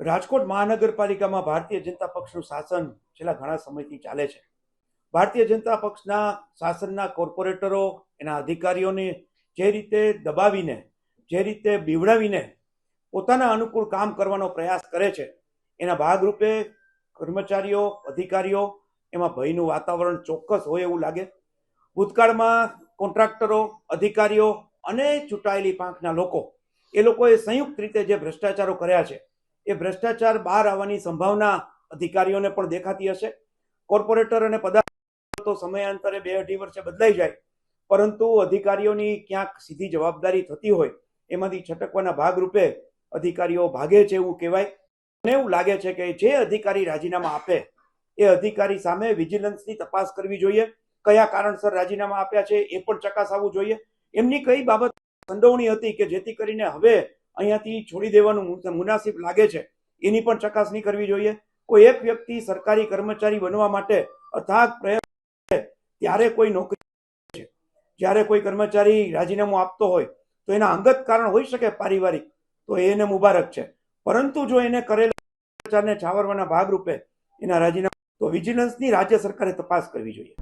રાજકોટ મહાનગરપાલિકામાં ભારતીય જનતા પક્ષનું શાસન છેલ્લા ઘણા સમયથી ચાલે છે. ભારતીય જનતા પક્ષના શાસનના કોર્પોરેટરો એના અધિકારીઓને જે રીતે દબાવીને, જે રીતે બીવડાવીને પોતાના અનુકૂળ કામ કરવાનો પ્રયાસ કરે છે, એના ભાગરૂપે કર્મચારીઓ, અધિકારીઓ એમાં ભયનું વાતાવરણ ચોક્કસ હોય એવું લાગે. ભૂતકાળમાં કોન્ટ્રાક્ટરો, અધિકારીઓ અને ચૂંટાયેલી પાંખના લોકો એ લોકોએ સંયુક્ત રીતે જે ભ્રષ્ટાચારો કર્યા છે એ ભ્રષ્ટાચાર બહાર આવવાની સંભાવના અધિકારીઓને પણ દેખાતી હશે. કોર્પોરેટર અને પદાધિકારીઓ તો સમયાંતરે 2-2.5 વર્ષે બદલાઈ જાય, પરંતુ અધિકારીઓની ક્યાંક સીધી જવાબદારી થતી હોય એમાંથી છટકવાના ભાગરૂપે અધિકારીઓ ભાગે છે એવું કહેવાય. મને એવું લાગે છે કે જે અધિકારી રાજીનામા આપે એ અધિકારી સામે વિજિલન્સની તપાસ કરવી જોઈએ. કયા કારણસર રાજીનામા આપ્યા છે એ પણ ચકાસવું જોઈએ. એમની કઈ બાબત સંડોવણી હતી કે જેથી કરીને હવે અહીંયાથી છોડી દેવાનું મુનાસિબ લાગે છે એની પણ ચકાસણી કરવી જોઈએ. કોઈ એક વ્યક્તિ સરકારી કર્મચારી બનવા માટે અથાગ પ્રયત્ન ત્યારે કોઈ નોકરી છે, જ્યારે કોઈ કર્મચારી રાજીનામું આપતો હોય તો એના અંગત કારણ હોઈ શકે પારિવારિક, તો એને મુબારક છે. પરંતુ જો એને કરેલા ભ્રષ્ટાચારને છાવરવાના ભાગરૂપે એના રાજીનામા, તો વિજિલન્સની રાજ્ય સરકારે તપાસ કરવી જોઈએ.